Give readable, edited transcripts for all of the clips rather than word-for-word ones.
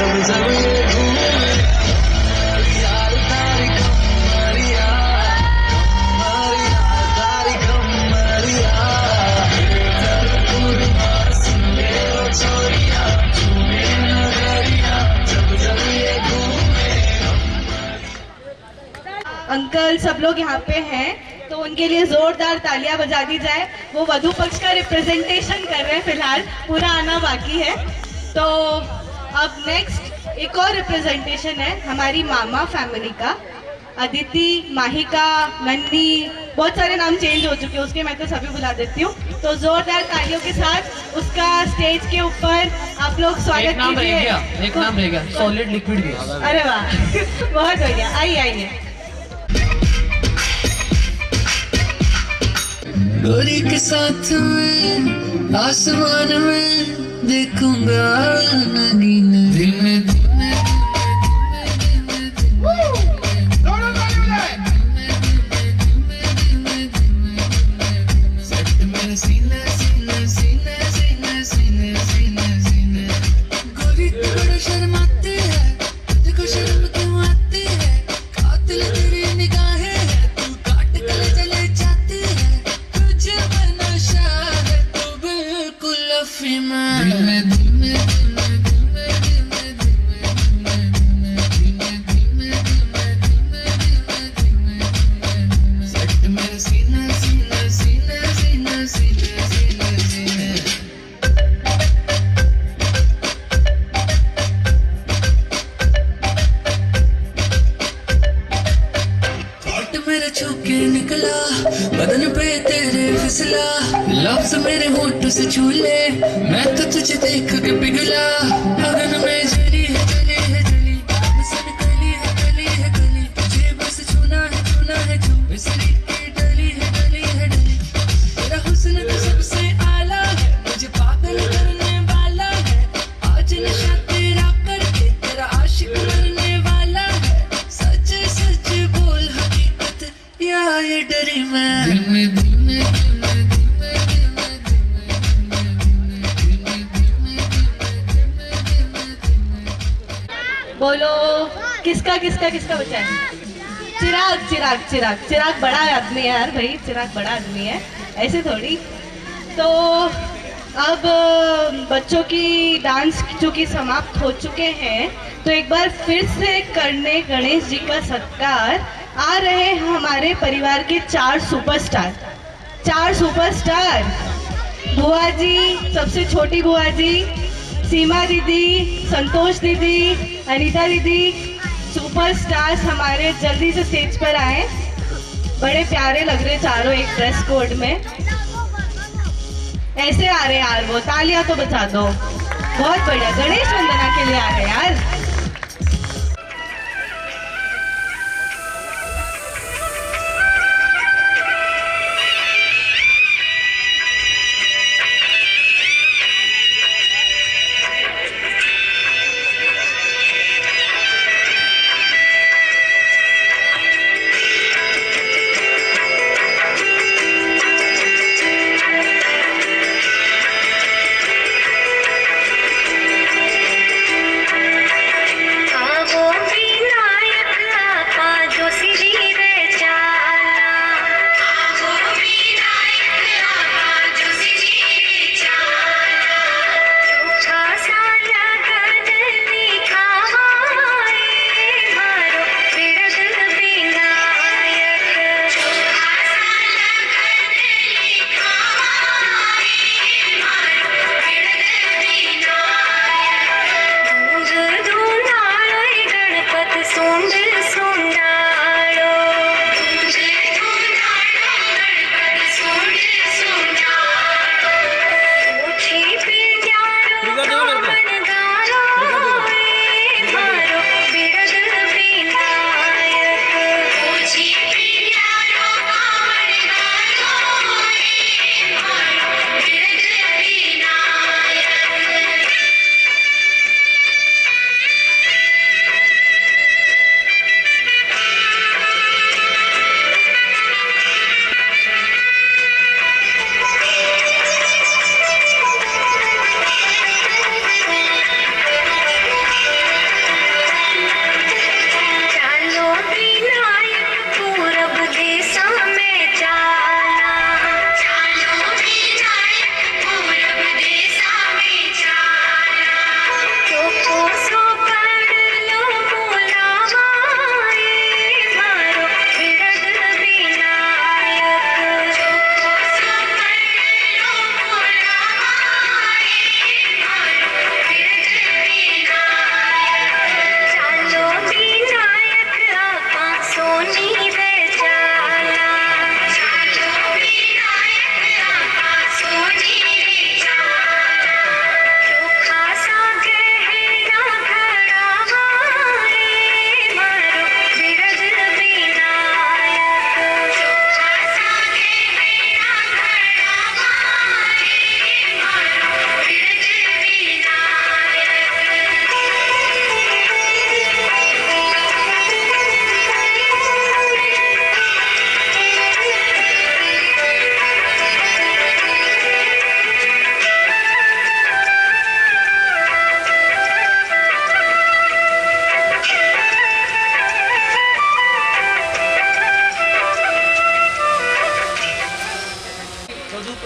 जब जब ये घूमे यार तारी कमरिया कमरिया तारी कमरिया कूद मार सुनेरो छोरिया झूमे नगरिया जब जब ये घूमे। अंकल सब लोग यहाँ पे हैं तो उनके लिए जोरदार तालियां बजा दी जाए। वो वधू पक्ष का रिप्रेजेंटेशन कर रहे हैं, फिलहाल पूरा आना बाकी है। तो अब नेक्स्ट एक और रिप्रेजेंटेशन है हमारी मामा फैमिली का। अदिति, माहिका, नंदी, बहुत सारे नाम चेंज हो चुके हैं उसके, मैं तो सभी बुला देती हूँ। तो जोरदार तालियों के साथ उसका स्टेज के ऊपर आप लोग स्वागत कीजिए। एक नाम रह गया, सॉलिड लिक्विड गैस। अरे वाह बहुत बढ़िया, आइए आइए। गोरी के साथ में आसमान में देखूंगा नगीना धीमे धीमे सेट मेरे सीने सीने सीने सीने सीने सीने सीने। गोरी तू बड़ा शर्माती है, तुझको शर्म क्यों आती है? कातिल तेरी निगाहें है, तू काट कर चले जाती है। तुझे में नशा है, तू बिल्कुल अफीम है। धीमे धीमे धीमे धीमे धीमे धीमे धीमे धीमे धीमे धीमे धीमे धीमे सेट मेरे सीने सीने सीने सीने सीने सीने सीने। होठ मेरे छू के निकला, बदन पे तेरे फिसला, लफ्ज मेरे होठ से छू ले, मैं तो तुझे देख के पिघला। अगन में जली है जली है जली, मुझसे गली है गली, तुझे बस छूना है छू, बिजली की डली है डली। तेरा हुस्न तो सबसे आला है, मुझे पागल करने वाला है। आज नशा तेरा करके तेरा आशिक मरने वाला है। सच सच बोल हकीकत या ये डरी मैं। धीमे धीमे धीमे धीमे धीमे धीमे धीमे धीमे धीमे धीमे। बोलो किसका किसका किसका बचा है? चिराग चिराग चिराग चिराग बड़ा आदमी है यार भाई, चिराग बड़ा आदमी है, ऐसे थोड़ी। तो अब बच्चों की डांस चूंकि समाप्त हो चुके हैं तो एक बार फिर से करने गणेश जी का सत्कार आ रहे हैं हमारे परिवार के चार सुपरस्टार। बुआ जी, सबसे छोटी बुआ जी, सीमा दीदी, संतोष दीदी, अनीता दीदी, सुपरस्टार्स हमारे जल्दी से स्टेज पर आए। बड़े प्यारे लग रहे चारों एक ड्रेस कोड में, ऐसे आ रहे यार। वो तालियां तो बजा दो, बहुत बढ़िया, गणेश वंदना के लिए आ रहे यार।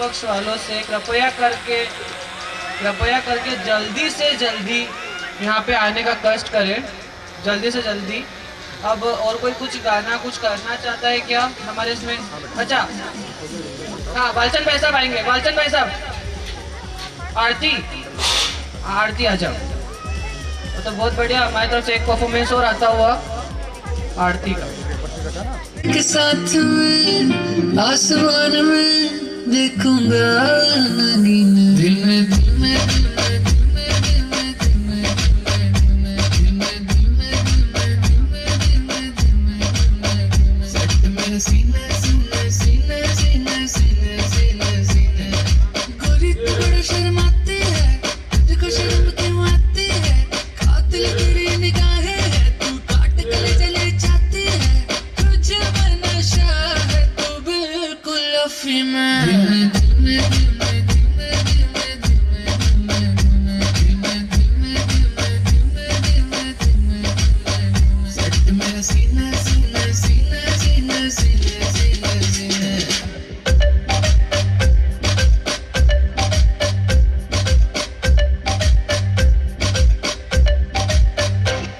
पक्ष वालों से कृपया करके जल्दी से जल्दी यहाँ पे आने का कष्ट करें, जल्दी से जल्दी। अब और कोई कुछ गाना कुछ करना चाहता है क्या हमारे इसमें? अच्छा हाँ, बालचंद भाई साहब आएंगे। बालचंद भाई साहब, आरती आ जाओ। तो बहुत बढ़िया, हमारी तरफ से एक परफॉर्मेंस और आता हुआ आरती का। के साथ में आसमान में देखूंगा नगीना, दिल में दिल में दिल में दिल में दिल में दिल में दिल में दिल में दिल में दिल में दिल में दिल में दिल में सट मेरा सीना सीना सीना सीना सीना सीना सीना। गोरी तू बड़ा शर्माती है, तुझको शर्म क्यों आती है? कातिल तेरी निगाहें है, तू काट गले जले चाहती है। तुझे में नशा है, तू बिल्कुल अफीम है। दिल में दिल में दिल में दिल में दिल में दिल में दिल में दिल में दिल में दिल में दिल में दिल में दिल में दिल में सट मेरा सीना सीना सीना सीना सीना सीना सीना।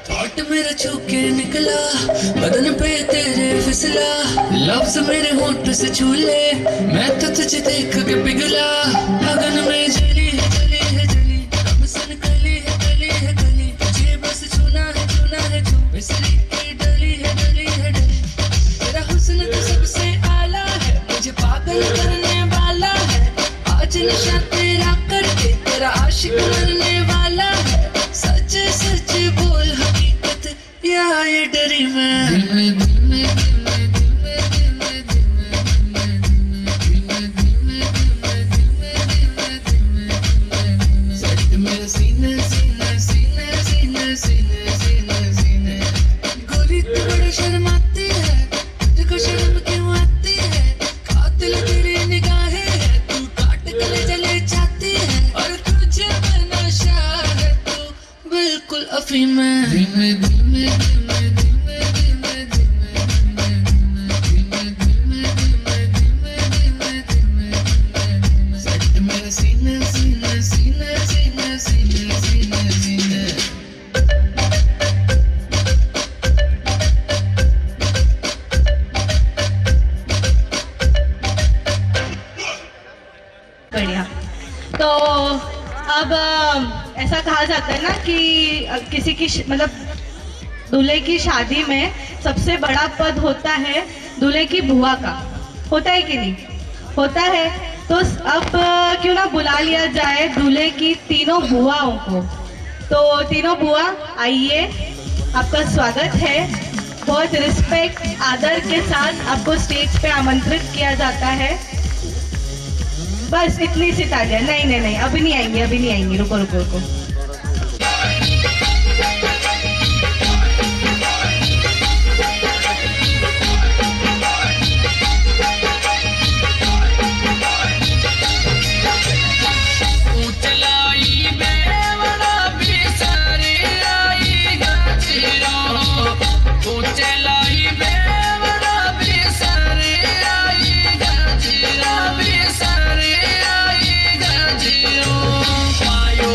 थॉट मेरा छू के निकला, बदन पे तेरे फिसला, लफ्ज मेरे होंठ से छू ले, मैं तो तुझे देख के पिघला। अगन में जली है जली है जली, हम सन कली है कली है कली, तुझे बस छूना है छू, बिसरी की डली है डली है डली। तेरा हुस्न तो सबसे आला है, मुझे पागल करने वाला है। आज नशा तेरा करके तेरा आशिक मरने वाला है। सच सच बोल हकीकत या ये डरी मैं। दिल में दिल में दिल में दिल में दिल में दिल में दिल में दिल में दिल में दिल में दिल में दिल में दिल में दिल में सट मेरा सीना सीना सीना सीना सीना सीना सीना। गोरी तू बड़ा शर्माती है, तुझको शर्म क्यों आती है? कातिल तेरी निगाहें है, तू काट गले जले चाहती है। और तुझे में नशा है, तू बिल्कुल अफीम है। दिल में दिल में दिल में दिल में दिल में दिल में दिल में दिल में दिल में दिल में दिल में दिल में दिल में दिल में सट मेरा सीना सीना सीना सीना सीना सीना सीना। बढ़िया। तो अब ऐसा कहा जाता है ना कि किसी की मतलब दूल्हे की शादी में सबसे बड़ा पद होता है दूल्हे की बुआ का। होता है कि नहीं? होता है। तो अब क्यों ना बुला लिया जाए दूल्हे की तीनों बुआओं को। तो तीनों बुआ आइए, आपका स्वागत है। बहुत रिस्पेक्ट आदर के साथ आपको स्टेज पे आमंत्रित किया जाता है। बस इतनी सी तालियां। नहीं नहीं नहीं, अभी नहीं आएंगे, अभी नहीं आएंगे, रुको रुको रुको। पायो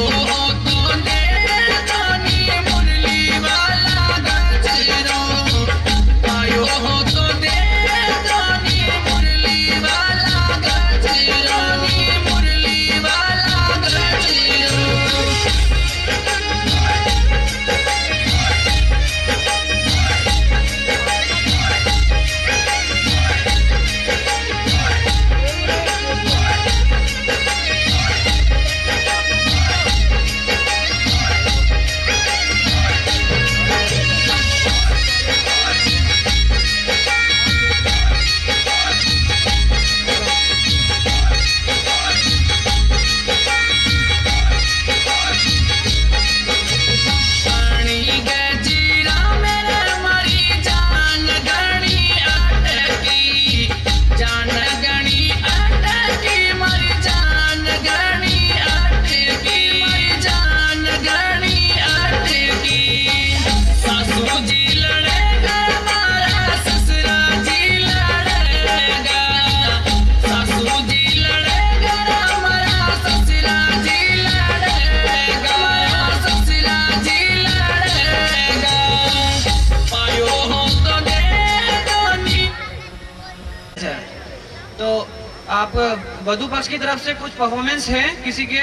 आप वधू पक्ष की तरफ से कुछ परफॉर्मेंस है किसी के?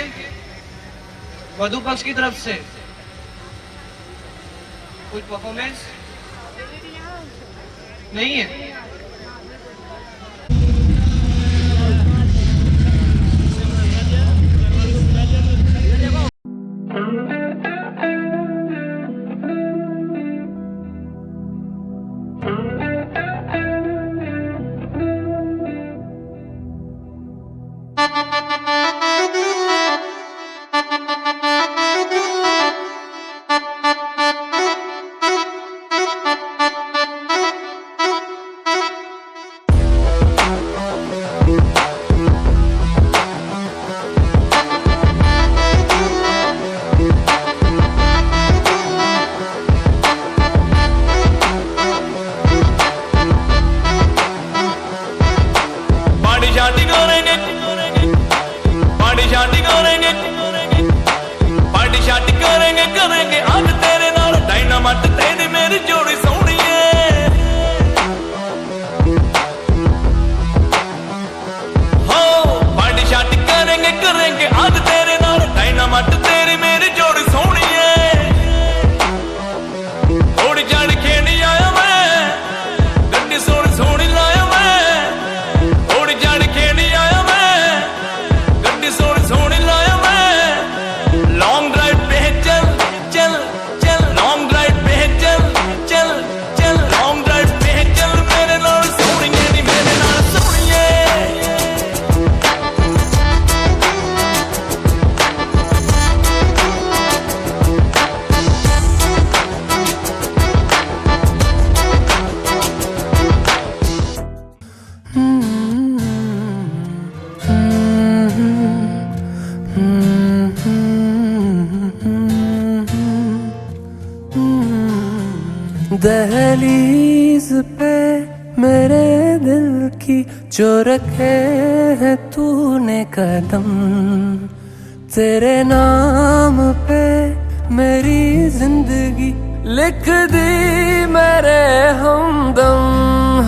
वधू पक्ष की तरफ से कुछ परफॉर्मेंस नहीं है? दहलीज पे मेरे दिल की जो रखे है तूने कदम, तेरे नाम पे मेरी जिंदगी लिख दी मेरे हमदम।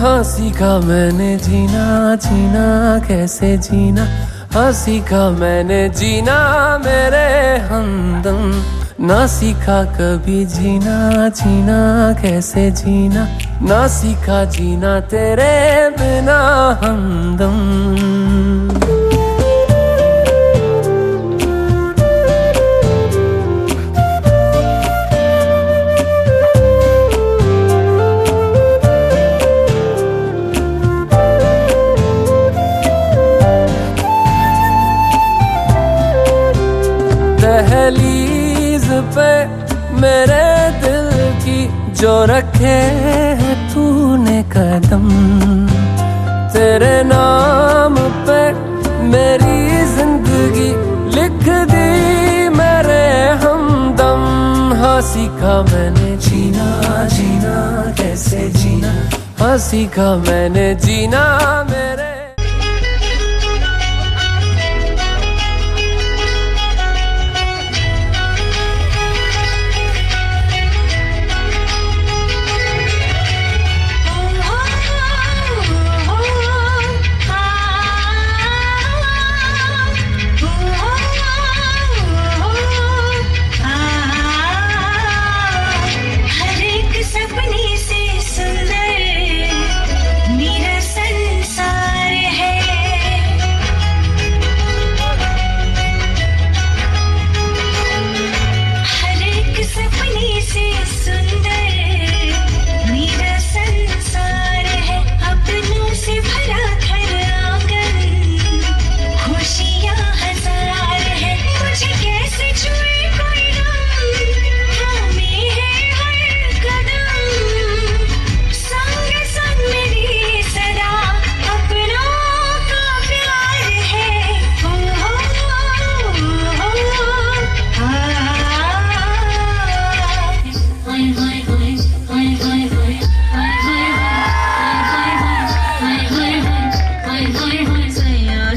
हाँ सीखा मैंने जीना, जीना कैसे जीना, हाँ सीखा मैंने जीना मेरे हमदम। ना सीखा कभी जीना, जीना कैसे जीना, ना सीखा जीना तेरे बिना हमदम। दहलीज पे मेरे दिल की जो रखे है तूने कदम, तेरे नाम पे मेरी जिंदगी लिख दी मेरे हमदम। हाँ सीखा मैंने जीना, जीना कैसे जीना, हाँ सीखा मैंने जीना मेरे।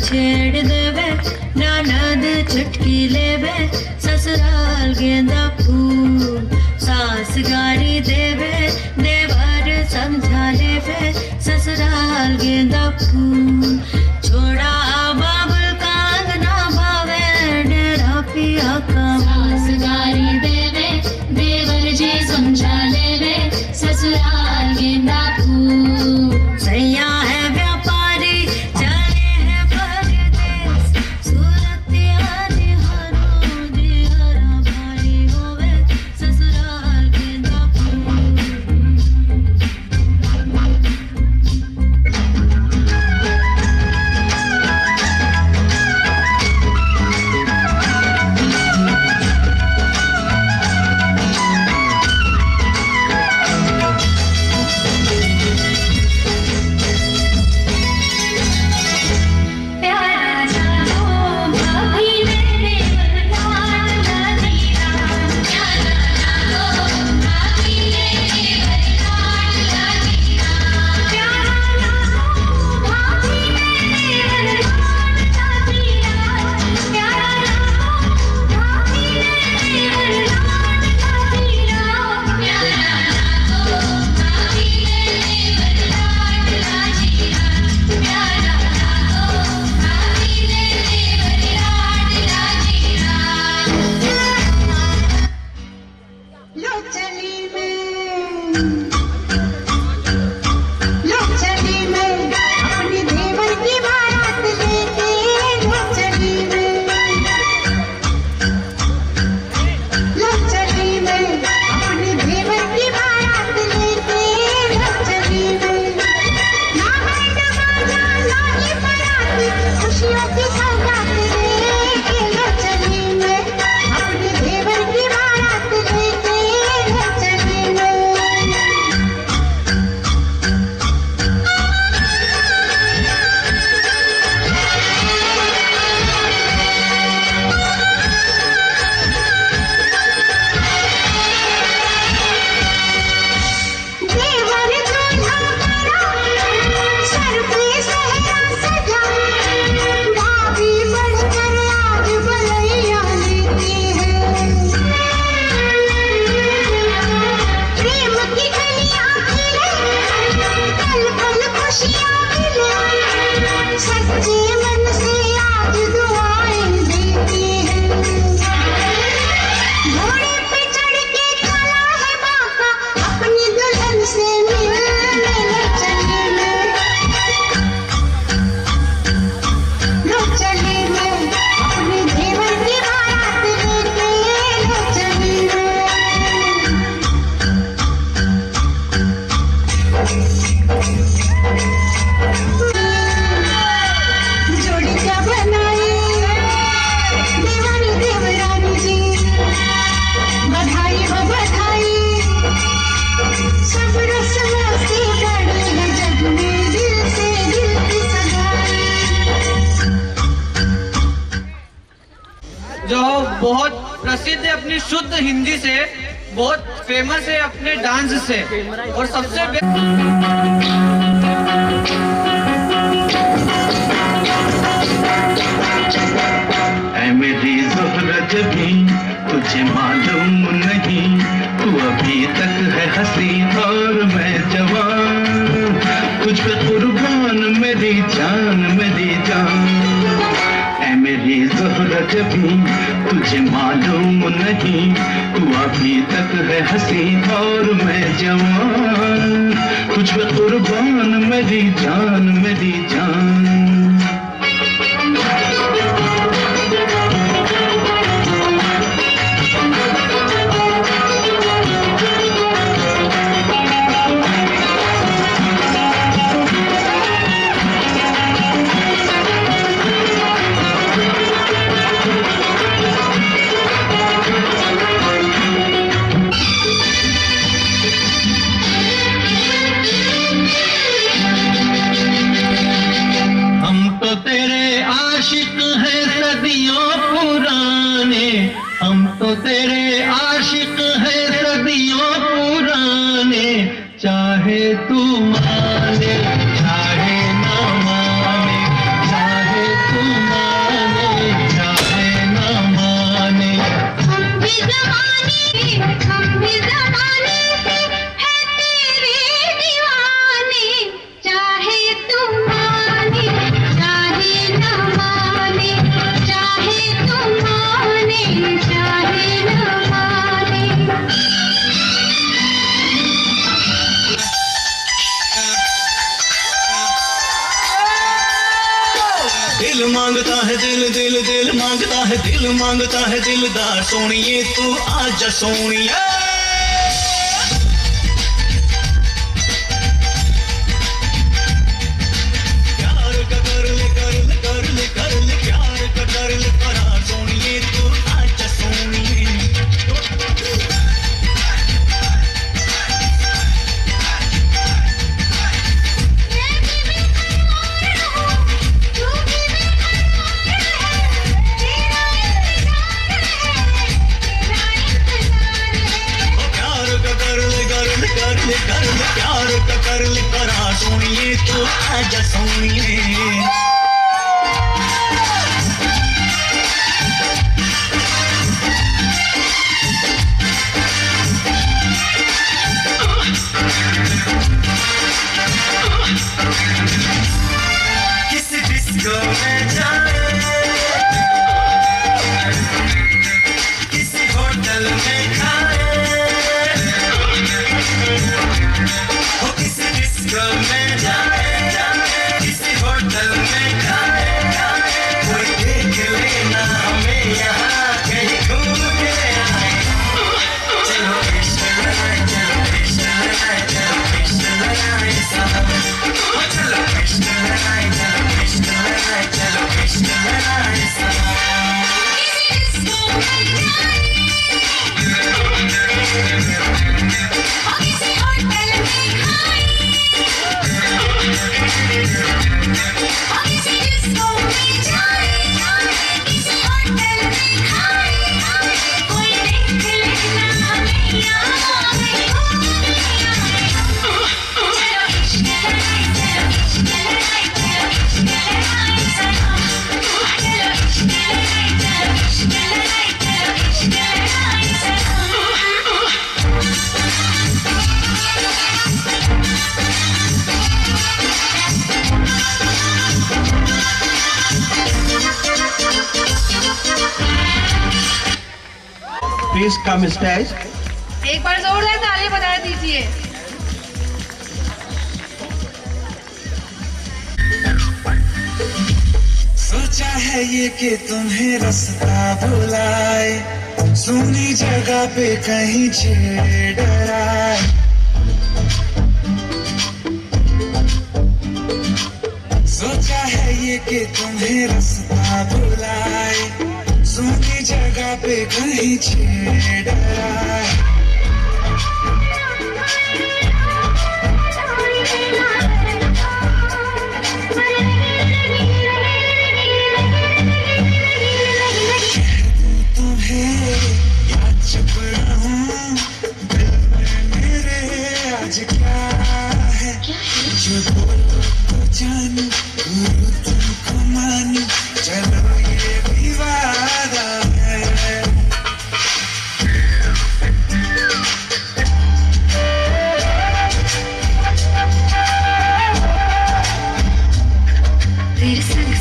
छेड़ देवे ननद चुटकी लेवे, ससुराल गेंदा फूल सास गारी देवे, देवर समझा लेवे ससुराल गेंदा फूल। छोड़ा जी समझा ले वे ससुराल गेंदा फूल सैया है व्यापारी चले है परदेस सूरत आदि हरो दिहरा भारी होवे ससुराल गेंदा फूल जो बहुत प्रसिद्ध है अपनी शुद्ध हिंदी से, बहुत फेमस है अपने डांस से, और सबसे ऐ मेरी ज़ोहरा जबी तुझे मालूम नहीं, तू अभी तक है हंसी और मैं जवान, तुझ पे कुर्बान मेरी जान मेरी जान। ऐ मेरी ज़ोहरा जबी तुझे मालूम नहीं, तू अभी तक है हंसी और मैं जवान, तुझ पे कुर्बान मेरी जान मेरी जान। मांगता है दिलदार सोनिए तू आजा सोनिया प्यार का कर ले कर ले कर ले कर ले प्यार का कर ले करार सोनिए तू आजा सोनिए प्यार का कर ले करा सोनिए तू आजा सोनिए किसी डिस्को में जाए किसी होटल में खाए किसी डिस्को में जाए किसी होटल में खाए कोई देख लेना हमें यहाँ कहीं घूम के आए चलो इश्क लगाए चलो इश्क लगाए चलो इश्क लगाए साहब चलो इश्क लगाए चलो इश्क लगाए चलो इश्क लगाए साहब Please come stage. एक बार जोरदार ताली बजा दीजिए। सोचा है ये कि तुम्हें रास्ता बुलाए सुनी जगह पे कहीं छेड़ डराए सोचा है ये कि तुम्हें रास्ता बुलाए सुनी जगह पे कहीं छेड़ डराए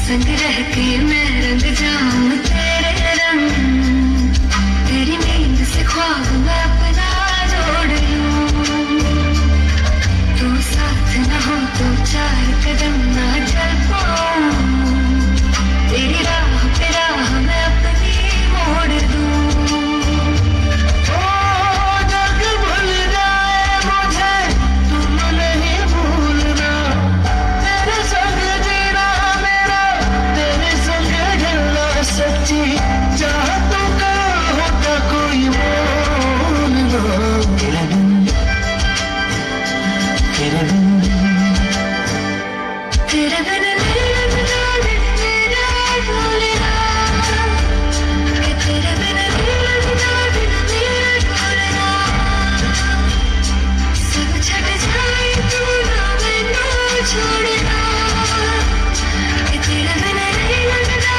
संग रह के मैं रंग जाऊं तेरे रंग तेरी नींद से ख्वाब मैं अपना जोड़ लूं तू साथ न हो तो चार कदम ना चल पाऊं तेरी राह पे राह मैं अपनी मोड़ दूं ओ जग भूल जाए मुझे तुम नहीं भूलना तेरे संग जीना सच्ची चाहतों का होता कोई मोल तेरे बिन तेरे बिन तेरे बिन सब छट जाए तू ना मैनू छोड़ना तेरे बिन नहीं लगता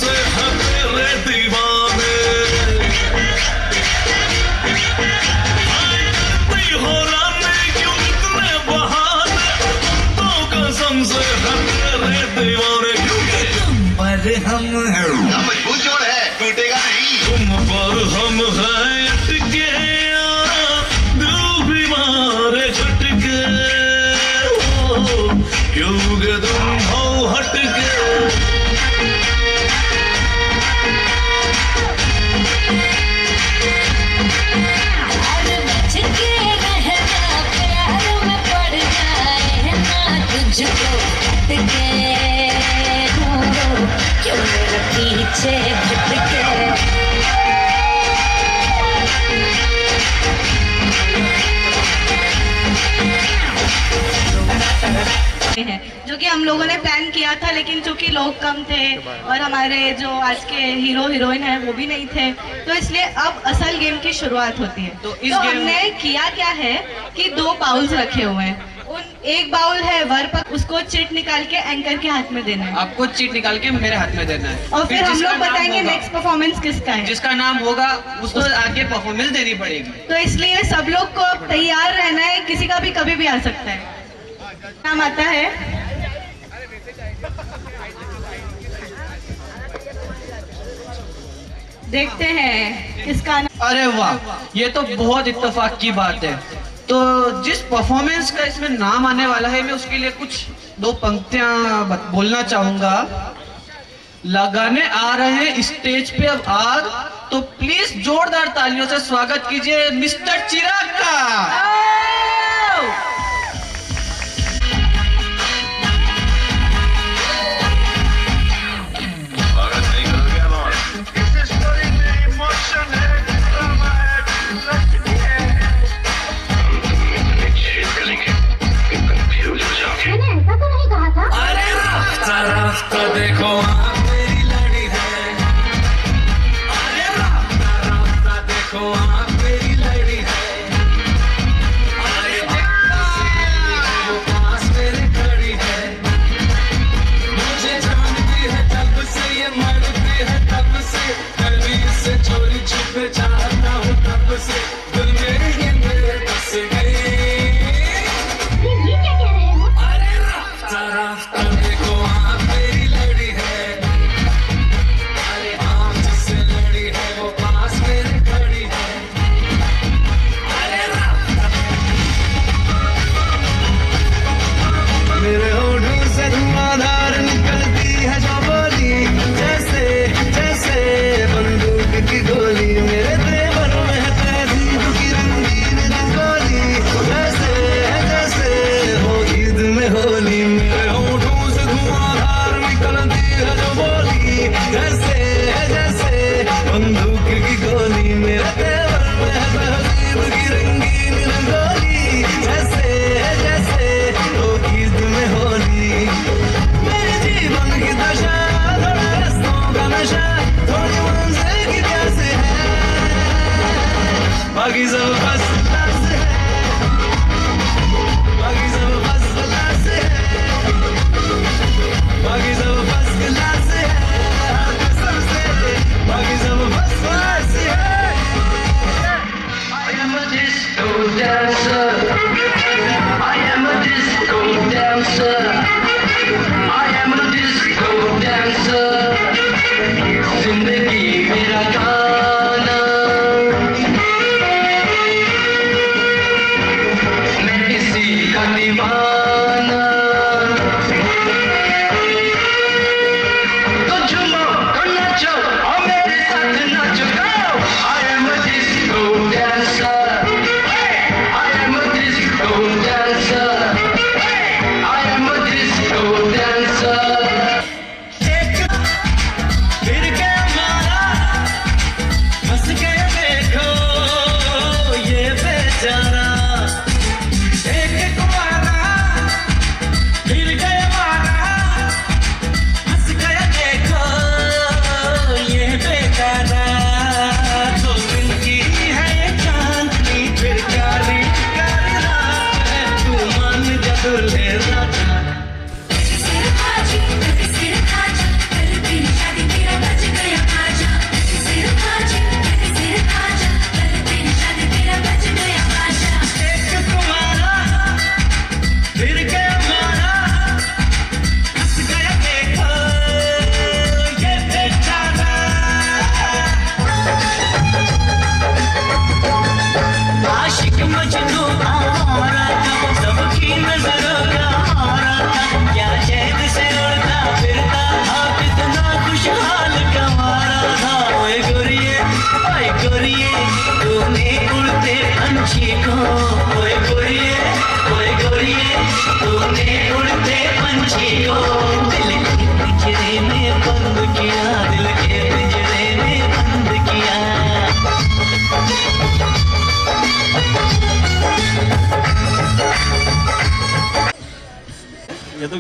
से तेरे दीवाने हमसे है तेरे दीवाने, क्योंकि तुम पर हम हैं, मजबूत जोड़ है, टूटेगा नहीं। तुम पर हम हैं अटके, दिल भी मारे झटके, क्योंकि तुम हो हटके। पीछे भटके है जो कि हम लोगों ने प्लान किया था, लेकिन चूंकि लोग कम थे और हमारे जो आज के हीरो हीरोइन हैं वो भी नहीं थे, तो इसलिए अब असल गेम की शुरुआत होती है। तो तो हमने किया क्या है कि 2 बाउल्स रखे हुए हैं। एक बाउल है वर पर, उसको चिट निकाल के एंकर के हाथ में देना है। आपको चिट निकाल के मेरे हाथ में देना है, और फिर हम जिसका लोग नाम बताएंगे होगा- नेक्स्ट परफॉर्मेंस किसका है। जिसका नाम होगा उसको आगे परफॉर्मेंस देनी पड़ेगी। तो इसलिए सब लोग को अब तैयार रहना है, किसी का भी कभी भी आ सकता है। नाम आता है देखते हैं किसका नाम। अरे वाह, ये तो बहुत इत्तेफाक की बात है। तो जिस परफॉर्मेंस का इसमें नाम आने वाला है, मैं उसके लिए कुछ 2 पंक्तियां बोलना चाहूंगा। लगाने आ रहे हैं स्टेज पे अब आग, तो प्लीज जोरदार तालियों से स्वागत कीजिए मिस्टर चिराग का। रास्ता देखो आप मेरी लड़ी है, अरे रास्ता देखो आप मेरी लड़ी है, अरे वो पास मेरे खड़ी है, मुझे जानती है तब से, ये मरती है तब से, कभी से चोरी छुपे चाहता हूँ तब से, दिल में ही मेरे बस गई। अरे रास्ता देखो आप मेरी लड़ी है,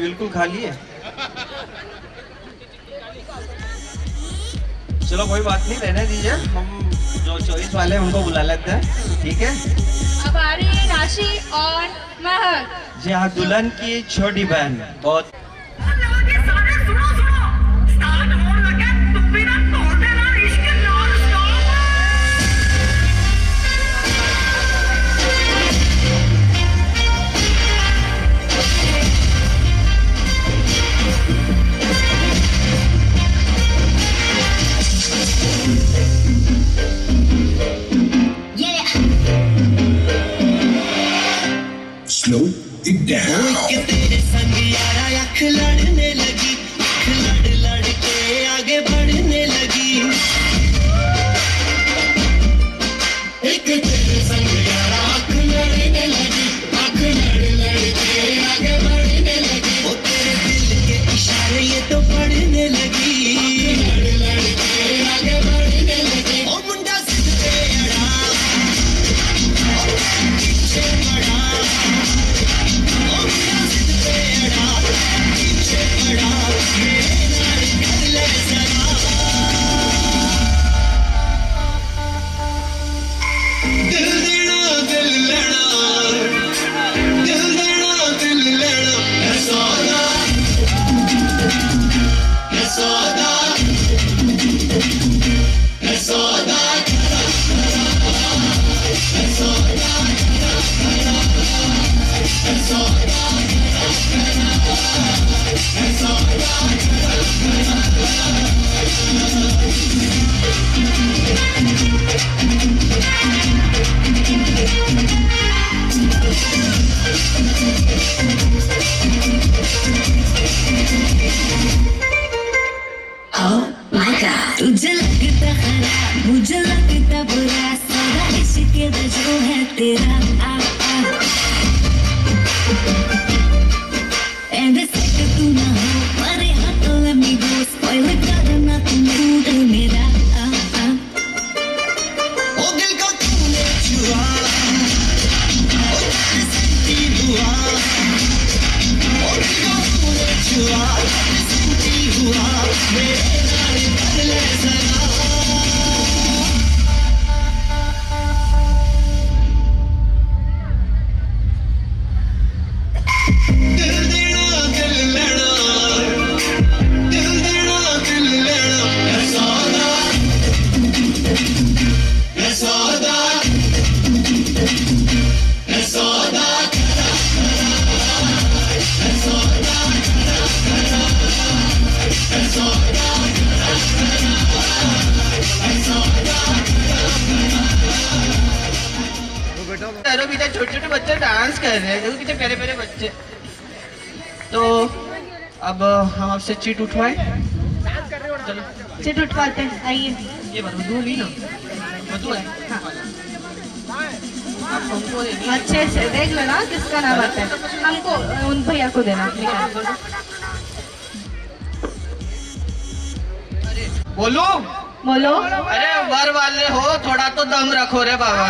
बिल्कुल खाली है। चलो कोई बात नहीं, रहने दीजिए, हम जो चॉइस वाले हैं उनको बुला लेते हैं, ठीक है। अब आ रही है राशि और महक। जी हाँ, दुल्हन की छोटी बहन। बहुत तेरे संग यारा अख लड़ने लगी, अख लड़ लड़ के आगे बढ़ने लगी। एक तेरे संग यारा अख लड़ने लगी, अख लड़ लड़ के आगे बढ़ने लगी। वो तेरे दिल के इशारे ये तो पढ़ने लगी, लड़ लड़ के आगे बढ़ने लगी। ओ मुंडा जिद पे अड़ा, पीछे पड़ा, तुझे लगता खराब, मुझे लगता बुरा, सारा इश्क जो है तेरा। And it's like तू ना हो, मेरे हाथों let me go, spoil करना तू मूड मेरा। ओ दिल को तूने छुआ, ओ तेरे संती हुआ, ओ दिल को तूने छुआ, तेरे संती हुआ, मेरे नाल कर ले जरा। पीछे छोटे छोटे बच्चे डांस कर रहे हैं, देखो पीछे प्यारे प्यारे बच्चे। तो अब हम आपसे चीट उठवाएं, चलो चिट उठवाते हैं, आइए। ये बात मधु ली ना, मधु है। हाँ। आप हमको अच्छे से देख लेना किसका नाम आता है, हमको उन भैया को देना। बोलो बोलो। अरे वर वाले हो, थोड़ा तो दम रखो रे बाबा।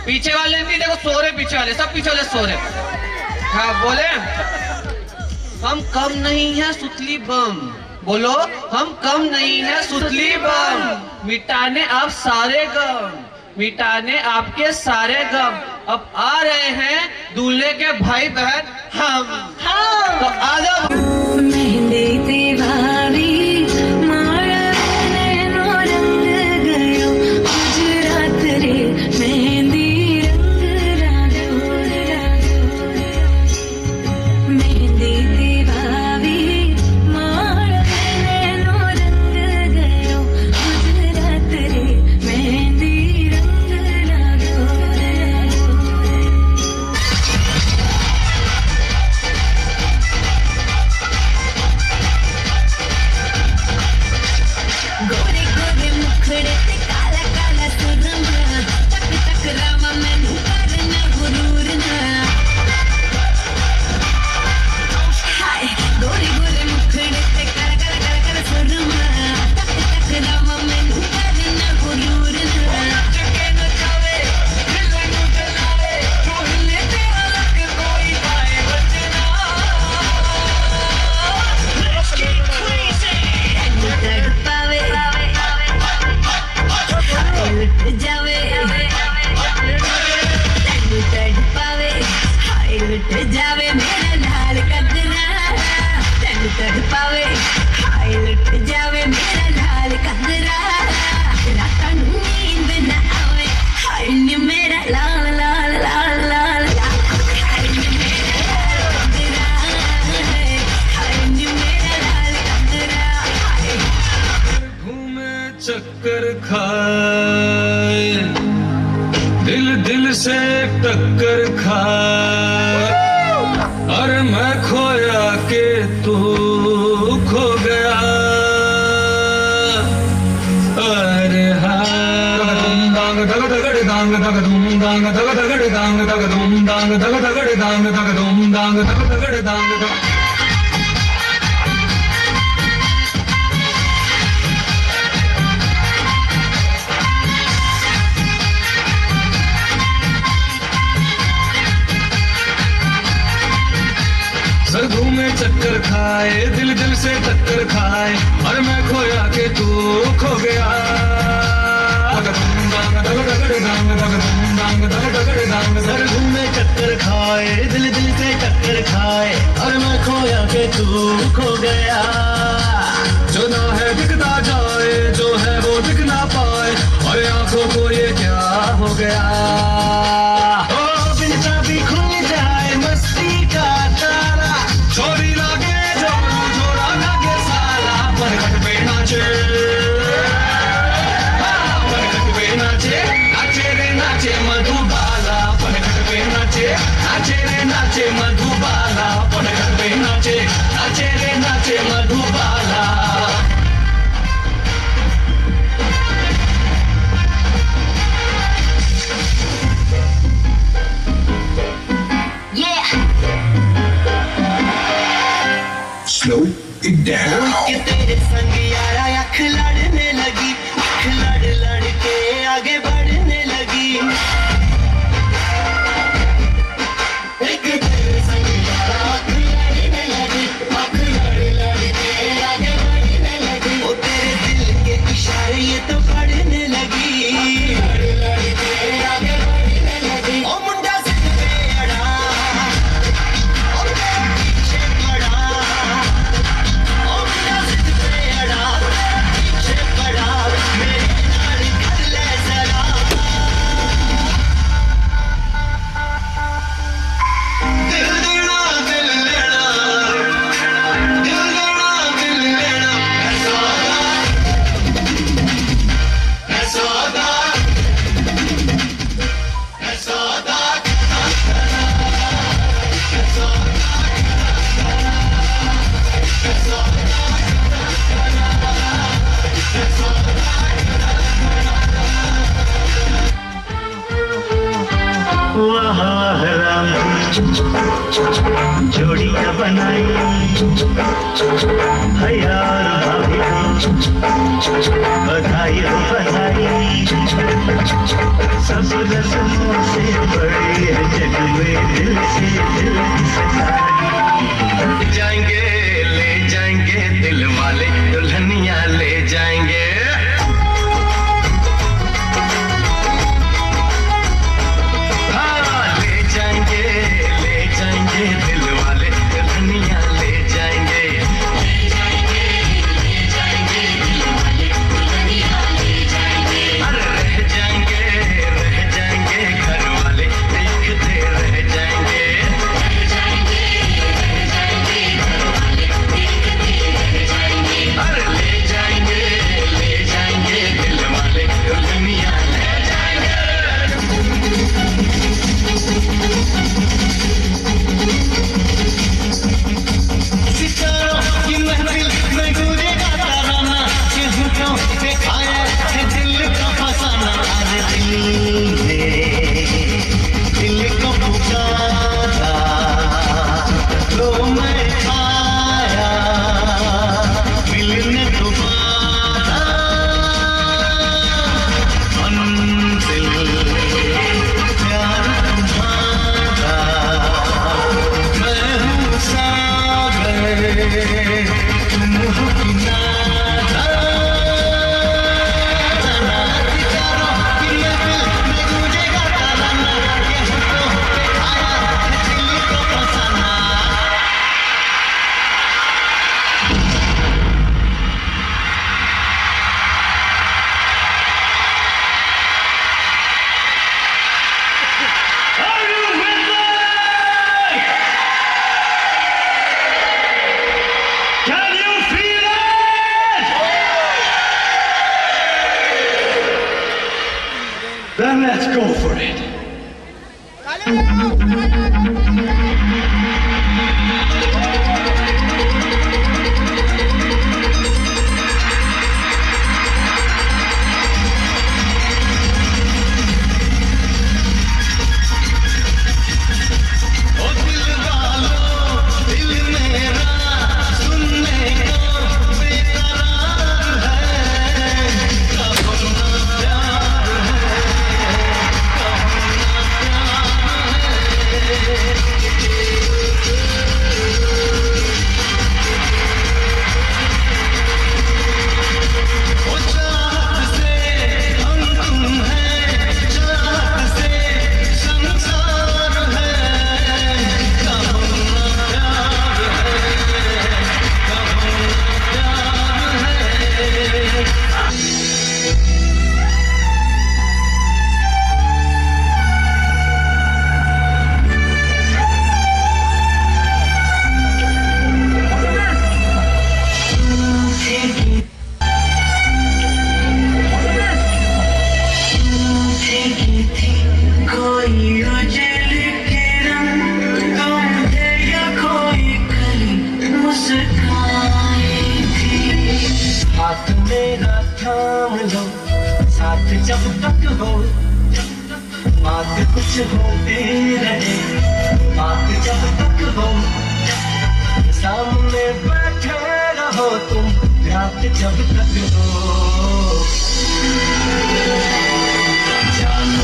पीछे वाले नहीं, देखो सो रहे, पीछे वाले सब पीछे वाले सो रहे। हाँ बोले, हम कम नहीं है सुतली बम। बोलो, हम कम नहीं है सुतली बम, मिटाने आप सारे गम, मिटाने आपके सारे गम। अब आ रहे हैं दूल्हे के भाई बहन हम। तो आ जाओ। टक्कर खाए, दिल दिल से टक्कर खाए, अरे मैं खोया के तू खो गया, अरे दांग दग दगड़ दांग दग धूम दांग दग दगड़ दांग दग धूम दांग दग दगड़ दांग दग धूम दांग दग दगड़ दांग दग। सर घूमे चक्कर खाए, दिल दिल से टक्कर खाए, और मैं खोया के तू खो गया, सर घूमे चक्कर खाए, दिल दिल से टक्कर खाए, और मैं खोया के तू खो गया। जो ना है दिखता जाए, जो है वो दिख ना पाए, और आंखों को ये क्या हो गया, ओ बिन चाबी खुल जाए मस्ती का ताला, चोरी लागे जादू जोड़ा लागे साला, परखट पे नाचे, परखट पे नाचे, नाचे रे नाचे मधुबाला, परखट पे नाचे, नाचे रे नाचे मधुबाला, परखट पे नाचे, नाचे रे नाचे मधुबाला। Slow it down. कि तेरे संग यारा अख लड़ने लगी, अख लड़ लड़ के आगे बढ़ने लगी। एक तेरे संग यारा अख लड़ने लगी, अख लड़ लड़ के आगे बढ़ने लगी। ओ तेरे दिल के इशारे ये तो पढ़ने लगी, लड़ लड़ के आगे बढ़ने लगी। ओ मुंडा सिद्ध पे अड़ा, ओ तेरे पीछे पड़ा, ओ मुंडा सिद्ध पे अड़ा, तेरे पीछे पड़ा, मेरे नाल कर ले जरा। दिल देना दिल लेना, दिल देना दिल लेना, ऐ सौदा, ऐ सौदा, ऐ सौदा, ऐ वाह वाह राम जोड़ियां बनाई है यार भाभी को बधाई हो बधाई। सब रस्मों से बड़ी है जग में दिल से दिल की सगाई। जाएंगे ले जाएंगे दिल वाले, दुल्हनिया ले जाएंगे, हाँ ले जाएंगे दिल वाले, दुल्हनिया ले जाएंगे, ले जाएंगे दिल वाले, दुल्हनिया ले जाएंगे। अरे रह जाएंगे घर वाले, देखते रह जाएंगे, रह जाएंगे कुछ होते रहे, बात जब तक हो सामने बैठे रहो तुम, रात जब तक हो जानो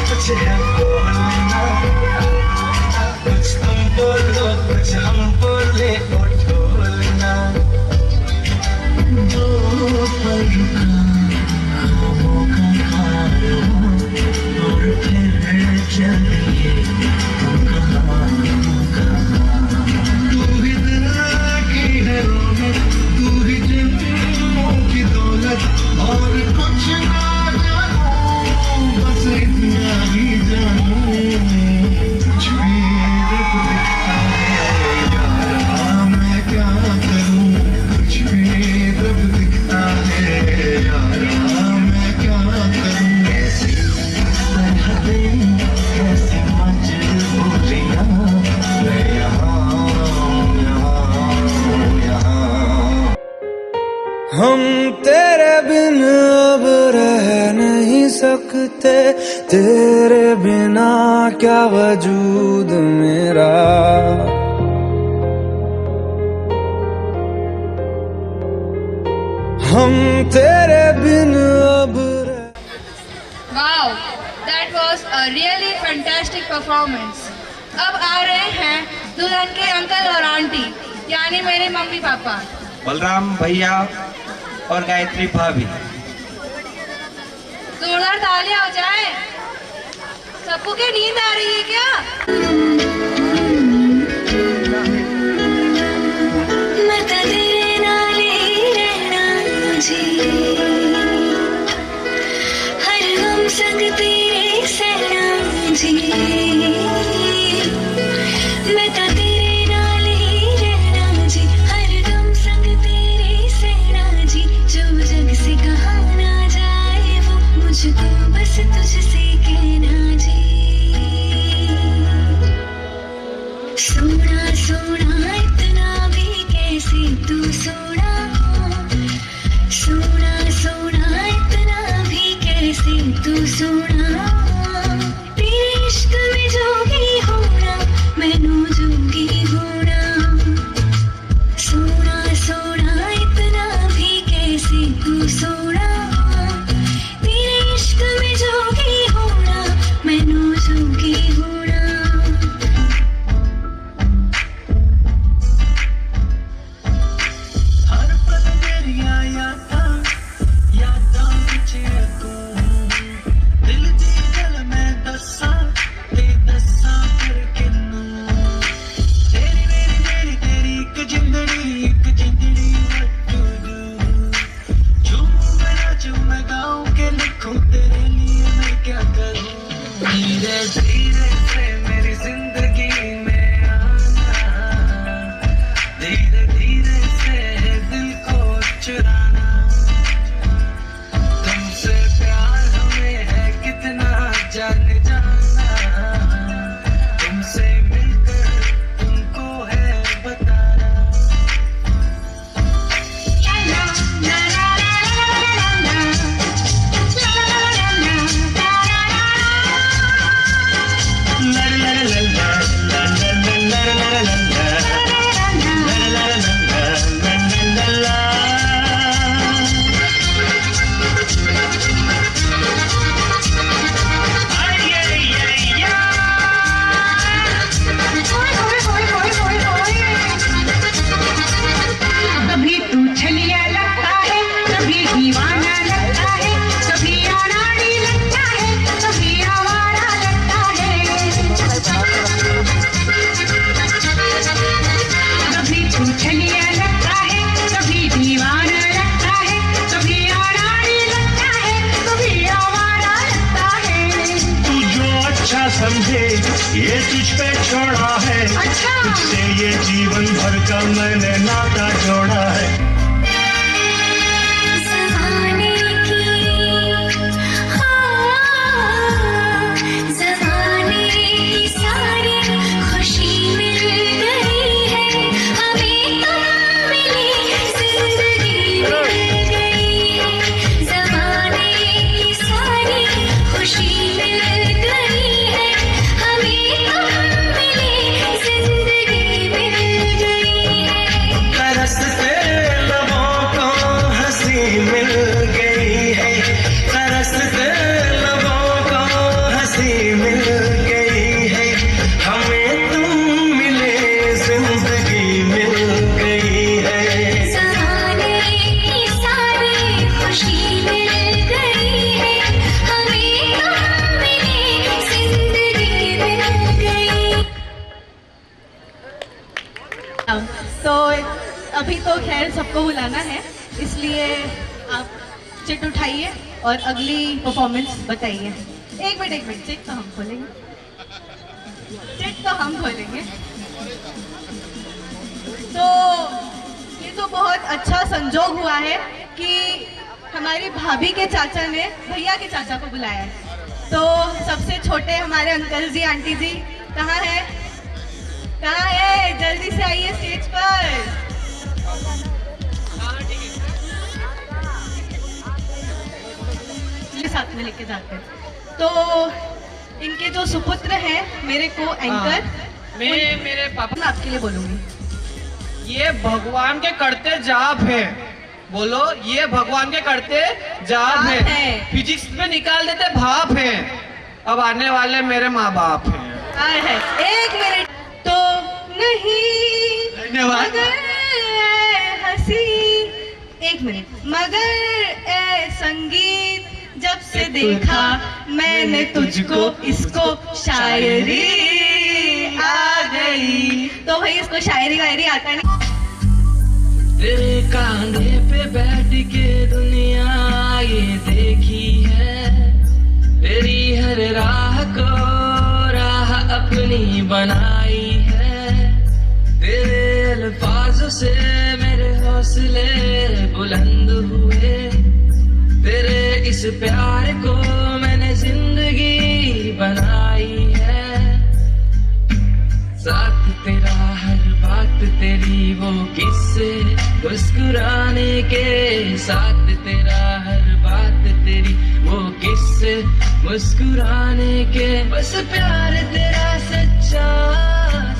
कुछ है बोलना, कुछ तुम बोलो कुछ हम बोले वो ढोलना, दो पल रुका खामों का खारो और फिर चलिए कहाँ तू ही दिल की है रौनक, तू ही जन्मों की दौलत, और कुछ ना बस इतना ही जानूं, कुछ भी रब दिखता है यार मैं क्या करूं, कुछ भी रब दिखता है यार मैं क्या करूं, कैसी सरहदें कैसी मजबूरियां, मैं यहाँ हम तेरे बिन अब रह नहीं सकते, तेरे बिना क्या वजूद मेरा, हम तेरे बिन अब Wow, that was a really fantastic performance. अब आ रहे हैं दुल्हन के अंकल और आंटी, यानी मेरे मम्मी पापा। बलराम भैया और गायत्री भाभी। जोरदार तालियां हो जाए। सबको क्या नींद आ रही है क्या? मैं तेरे नाल ही रहना जी, हर गम संग तेरे सहना जी, मैं तेरे नाल ही रहना जी, हर गम संग तेरे सहना जी, जो जग से कहा ना जाए वो मुझको बस तुझसे कहना जी, सोना सोना इतना भी कैसे तू सोना, सोना सोना इतना भी कैसे तू सोना, तेरे इश्क में जोगी होना मैनू जोगी होना, सोना सोना इतना भी कैसे तू सोना, तेरे इश्क में जोगी होना मैनू जोगी होना। हर पल मेरिया यादां विच तू, दिल दी गल मैं दस्सां ते दस्सां फिर किन्नू, तेरी मेरी तेरी एक जिंदड़ी what to do, झूमूं मैं नाचूं मैं गाऊं के लिखूं तेरे लिए मैं क्या करूं, धीरे धीरे से मेरी जिंदगी में आना, धीरे धीरे से दिल को चुराना, तुमसे प्यार हमें है कितना जान जाना, तुमसे मिलकर तुमको है बताना। कभी तू छलिया लगता है, कभी दीवाना लगता है, कभी अनाड़ी लगता है, कभी आवारा लगता है, कभी तू छलिया लगता है, कभी दीवाना लगता है, कभी अनाड़ी लगता है, कभी आवारा लगता है, तू जो अच्छा समझे ये तुझ पे छोड़ा है, अच्छा। तुझसे ये जीवन भर का मैंने नाता जोड़ा है। ज़माने की ज़माने की सारी खुशी मिल गई है, हमें तुम मिली जिंदगी मिल गई है। ज़माने की सारी खुशी मिल गई है, हमें तुम मिली जिंदगी मिल गई है। तरसते लबों को हंसी मिल गई है, तरसते लबों को हंसी मिल गई है, हमें तुम मिले जिंदगी मिल गई है। ज़माने की सारी खुशी मिल गई है, हमें तुम मिले जिंदगी मिल गई। तो अभी तो खैर सबको बुलाना है, इसलिए आप चिट उठाइए और अगली परफॉर्मेंस बताइए। एक मिनट, चिट तो हम खोलेंगे, चिट तो हम खोलेंगे। तो ये तो बहुत अच्छा संजोग हुआ है कि हमारी भाभी के चाचा ने भैया के चाचा को बुलाया है। तो सबसे छोटे हमारे अंकल जी आंटी जी कहाँ है? जल्दी से आइए स्टेज पर। साथ में लेके जाते हैं। तो इनके जो सुपुत्र हैं मेरे को एंकर, मेरे पापा, मैं आपके लिए बोलूंगी। ये भगवान के करते जाप है। बोलो, ये भगवान के करते जाप जाप है। है। फिजिक्स में निकाल देते भाप है। अब आने वाले मेरे माँ बाप हैं। है 1 मिनट तो नहीं, धन्यवाद। मगर ए हंसी, 1 मिनट, मगर ए संगीत, जब से देखा मैंने तुझको, इसको शायरी आ गई। तो भाई इसको शायरी वायरी आता नहीं। तेरे कांधे पे बैठ के दुनिया ये देखी है, तेरी हर राह को राह अपनी बनाई है। तेरे अल्फाजों से मेरे हौसले बुलंद हुए, तेरे इस प्यार को मैंने जिंदगी बनाई है। साथ तेरा हर बात तेरी वो किस्से मुस्कुराने के, साथ तेरा हर बात तेरी वो किस्से मुस्कुराने के। बस प्यार तेरा सच्चा,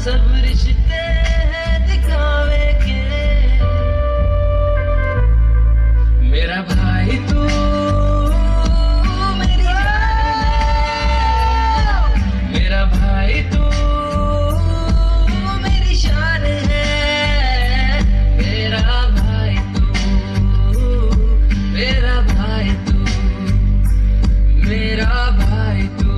सब रिश्ते हैं दिखावे के। मेरा भाई तू मेरी जान है, मेरा भाई तू मेरी शान है। मेरा भाई तू, मेरा भाई तू, मेरा भाई तू,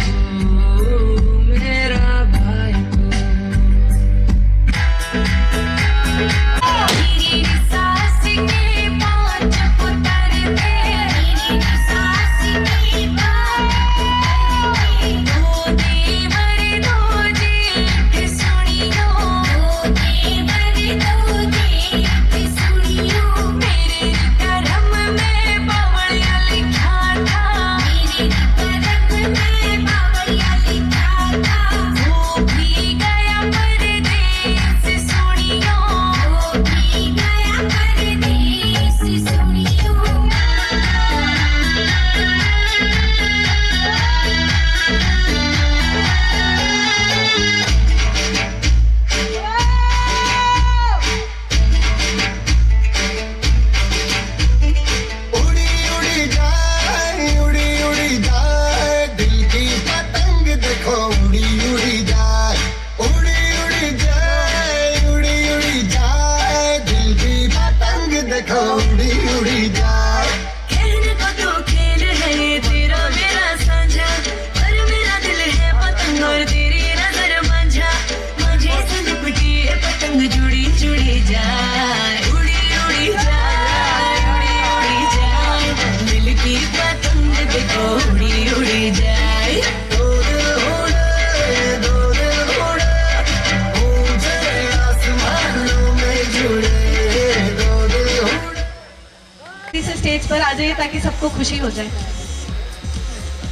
ताकि सबको खुशी हो जाए।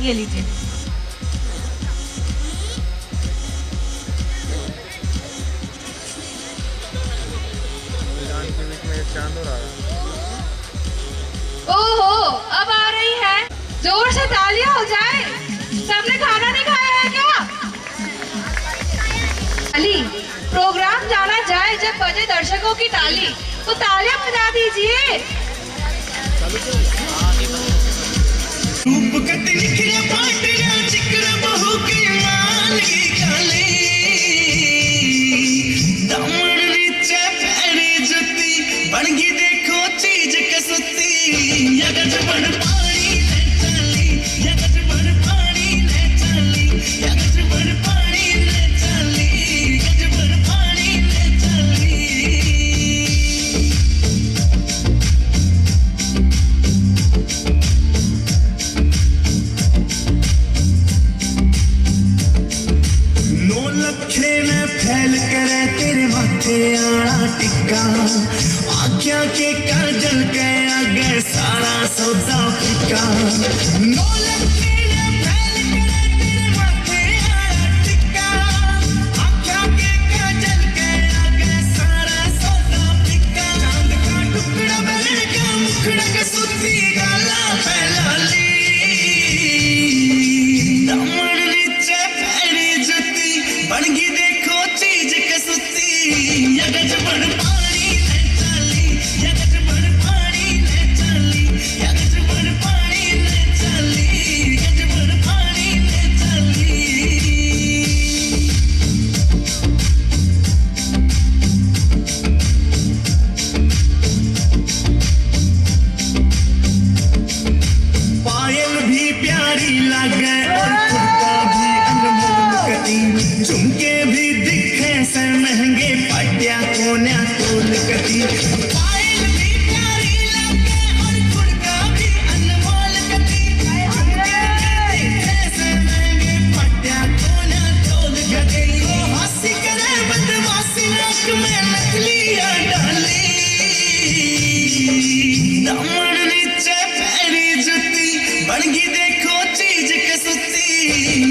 ये लीजिए। ओहो, अब आ रही है, जोर से तालियां हो जाए। सबने खाना नहीं खाया है क्या? ताली, प्रोग्राम जाना जाए जब बजे दर्शकों की ताली, तो तालियां बजा दीजिए। रूप कट निखरे पाटिया चिकरा बहू के मान की गाले दामन नीचे पैरी जुती बनगी देखो चीज कसुती यगज बन पानी ले चली यगज बन पानी ले चली यगज बन पानी ले चली यगज बन पानी ले चली। नौ लखे में फैल करे तेरे माथे आना टिक्का आख्या के काजल के आगे सारा सौदा फिका। नौ लखे में फैल करे तेरे माथे आना टिक्का आख्या के काजल के आगे सारा सौदा फिका। चांद का टुकड़ा बैठ का मुखड़ा के सुती गाला फैला ली दामन नीचे पैरी जुती बनगी देखो चीज कसुती यगज बन पानी ले चली यगज बन पानी ले चली यगज बन पानी ले चली यगज बन पानी ले चली। पायल भी प्यारी लगे और कुर्ता भी अनमोल कटी झुमके भी दिखे से महंगे पाटिया कोन्या तोल कटी। पायल भी प्यारी लगे और कुर्ता भी अनमोल कटी झुमके भी दिखे से महंगे पाटिया कोन्या तोल कटी। वो हंसी करे बदमाशी नाक में नकलियां डाली दामन नीचे पैरी जुती बनगी देखो चीज कसुती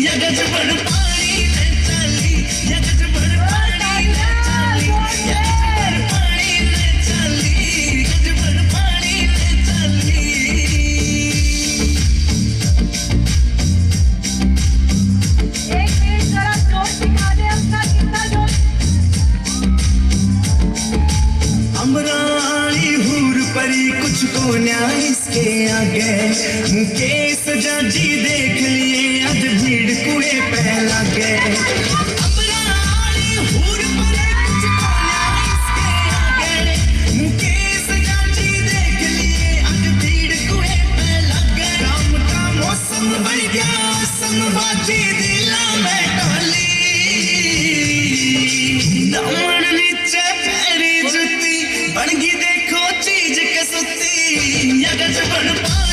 यगज बन पानी ले चली यगज बन पानी ले चली यगज बन पानी ले चली यगज बन पानी ले चली। एक मिनट जरा जोश दिखा दे अपना, कितना जोश। अमरानी हूर परी कुछ को न्याय इसके आगे मुकेश जाजी देख लिए आज भीड़ कुए पे लगे। अमरानी हूर परी कुछ को न्याय इसके आगे मुकेश जाजी देख लिए आज भीड़ कुए पे लगे। राम का मौसम बन गया संबाजी दिला में डाली दामन नीचे पैरी जुती बनगी देखो चीज कसुती यगज बन पानी